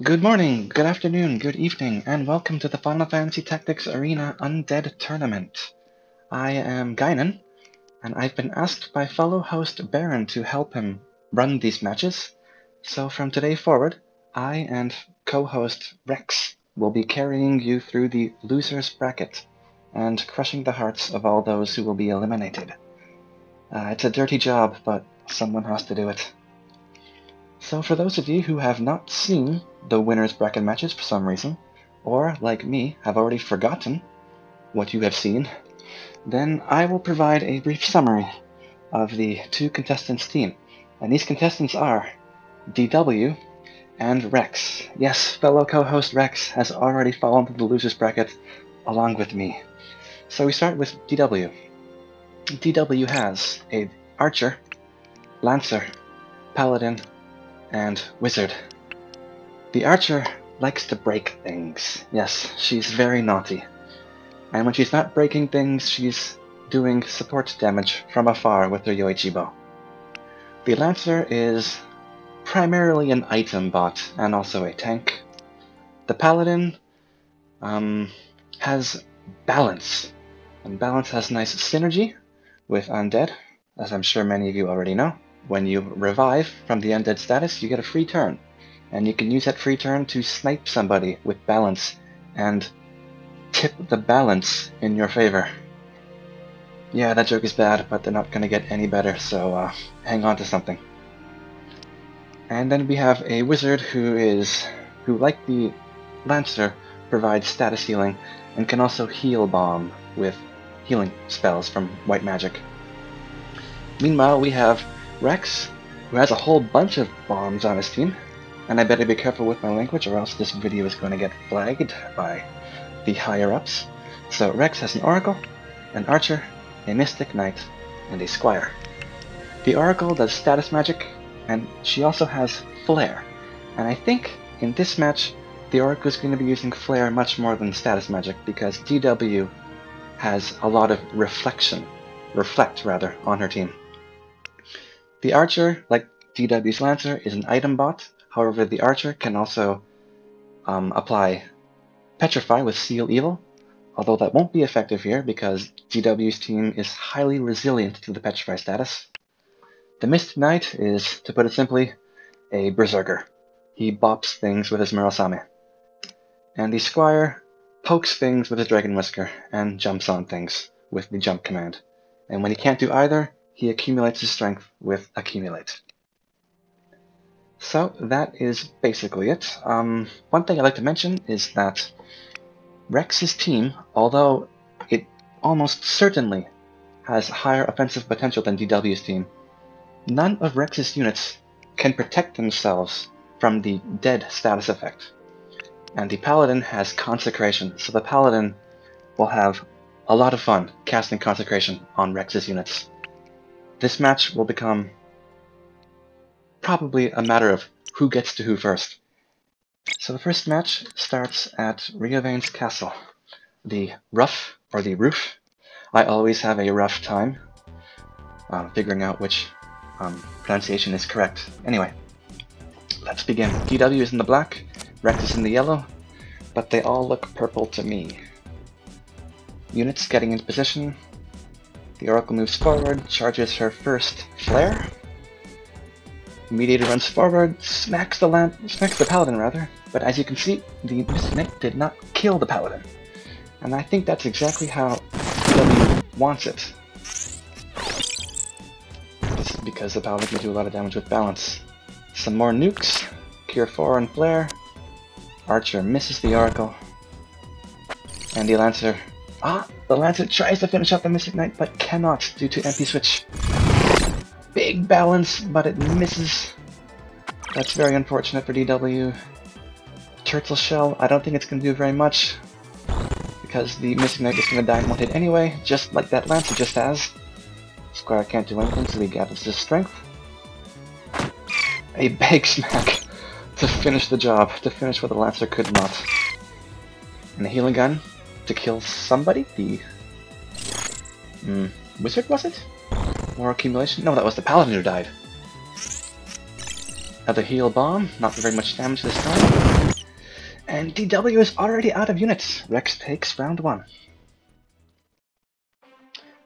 Good morning, good afternoon, good evening, and welcome to the Final Fantasy Tactics Arena Undead Tournament. I am Guinan, and I've been asked by fellow host Baron to help him run these matches, so from today forward, I and co-host Reks will be carrying you through the loser's bracket and crushing the hearts of all those who will be eliminated. It's a dirty job, but someone has to do it. So for those of you who have not seen the winner's bracket matches for some reason, or like me, have already forgotten what you have seen, then I will provide a brief summary of the two contestants' team. And these contestants are DW and Reks. Yes, fellow co-host Reks has already fallen to the loser's bracket along with me. So we start with DW. DW has a Archer, Lancer, Paladin, and Wizard. The Archer likes to break things. Yes, she's very naughty. And when she's not breaking things, she's doing support damage from afar with her Yoichi bow. The Lancer is primarily an item bot and also a tank. The Paladin has balance. And balance has nice synergy with undead, as I'm sure many of you already know. When you revive from the undead status, you get a free turn, and you can use that free turn to snipe somebody with balance and tip the balance in your favor. Yeah, that joke is bad, but they're not going to get any better, so hang on to something. And then we have a wizard who, like the Lancer, provides status healing and can also heal bomb with healing spells from white magic. Meanwhile, we have Reks, who has a whole bunch of bombs on his team, and I better be careful with my language or else this video is going to get flagged by the higher-ups. So Reks has an Oracle, an Archer, a Mystic Knight, and a Squire. The Oracle does status magic, and she also has Flare. And I think in this match, the Oracle is going to be using Flare much more than status magic because DW has a lot of reflect on her team. The Archer, like DW's Lancer, is an item bot. However, the Archer can also apply Petrify with Seal Evil, although that won't be effective here because DW's team is highly resilient to the Petrify status. The Mystic Knight is, to put it simply, a berserker. He bops things with his Murasame. And the Squire pokes things with his Dragon Whisker and jumps on things with the jump command. And when he can't do either, he accumulates his strength with Accumulate. So that is basically it. One thing I'd like to mention is that Reks' team, although it almost certainly has higher offensive potential than DW's team, none of Reks' units can protect themselves from the dead status effect. And the Paladin has Consecration, so the Paladin will have a lot of fun casting Consecration on Reks' units. This match will become probably a matter of who gets to who first. So the first match starts at Riovanes Castle. The Rough, or the Roof. I always have a rough time figuring out which pronunciation is correct. Anyway, let's begin. DW is in the black, Reks is in the yellow, but they all look purple to me. Units getting into position. The Oracle moves forward, charges her first Flare. Mediator runs forward, smacks the Paladin rather, but as you can see, the Mystic Knight did not kill the Paladin. And I think that's exactly how DW wants it. This is because the Paladin can do a lot of damage with balance. Some more nukes, Cure 4 and Flare. Archer misses the Oracle. And the Lancer... the Lancer tries to finish off the Mystic Knight, but cannot due to MP switch. Big balance, but it misses. That's very unfortunate for DW. Turtle Shell, I don't think it's going to do very much, because the Mystic Knight is going to die in one hit anyway, just like that Lancer just has. Squire can't do anything, so he gathers his strength. A big smack to finish the job, to finish what the Lancer could not. And a healing gun to kill somebody? The... Wizard, was it? More accumulation? No, that was the Paladin who died. Another heal bomb, not very much damage this time. And DW is already out of units. Reks takes round 1.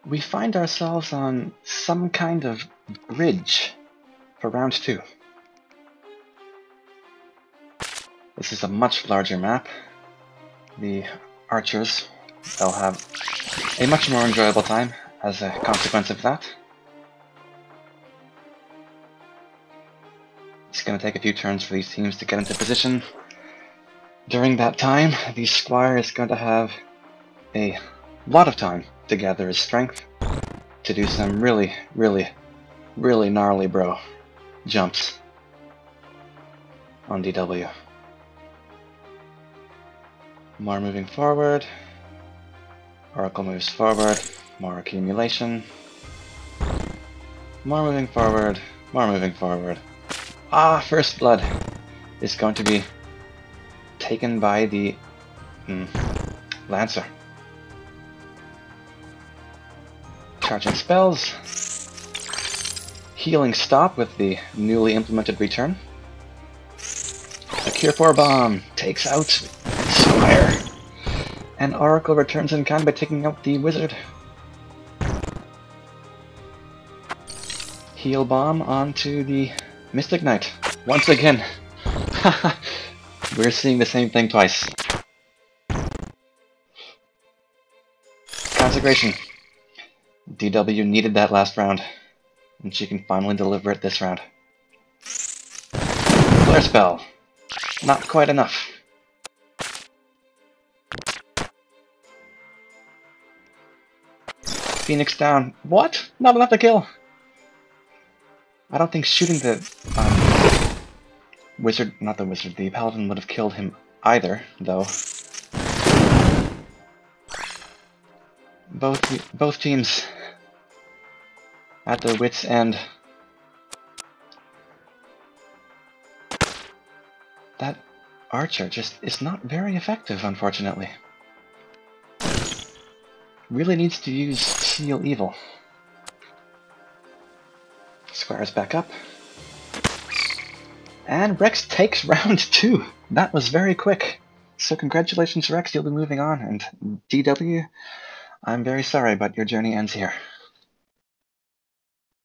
We find ourselves on some kind of bridge for round 2. This is a much larger map. The archers, they'll have a much more enjoyable time as a consequence of that. It's going to take a few turns for these teams to get into position. During that time, the squire is going to have a lot of time to gather his strength to do some really gnarly bro jumps on DW. More moving forward. Oracle moves forward. More accumulation. More moving forward. More moving forward. Ah, First Blood is going to be taken by the Lancer. Charging spells. Healing stop with the newly implemented return. The Cure 4 Bomb takes out Squire. And Oracle returns in kind by taking out the Wizard. Heal Bomb onto the Mystic Knight. Once again. We're seeing the same thing twice. Consecration. DW needed that last round, and she can finally deliver it this round. Flare Spell. Not quite enough. Phoenix down. What? Not enough to kill. I don't think shooting the wizard, not the wizard, the paladin would have killed him either, though. Both teams at their wits' end. That archer just is not very effective, unfortunately. Really needs to use Seal Evil. Squire's back up. And Reks takes round 2. That was very quick. So congratulations, Reks, you'll be moving on. And DW, I'm very sorry, but your journey ends here.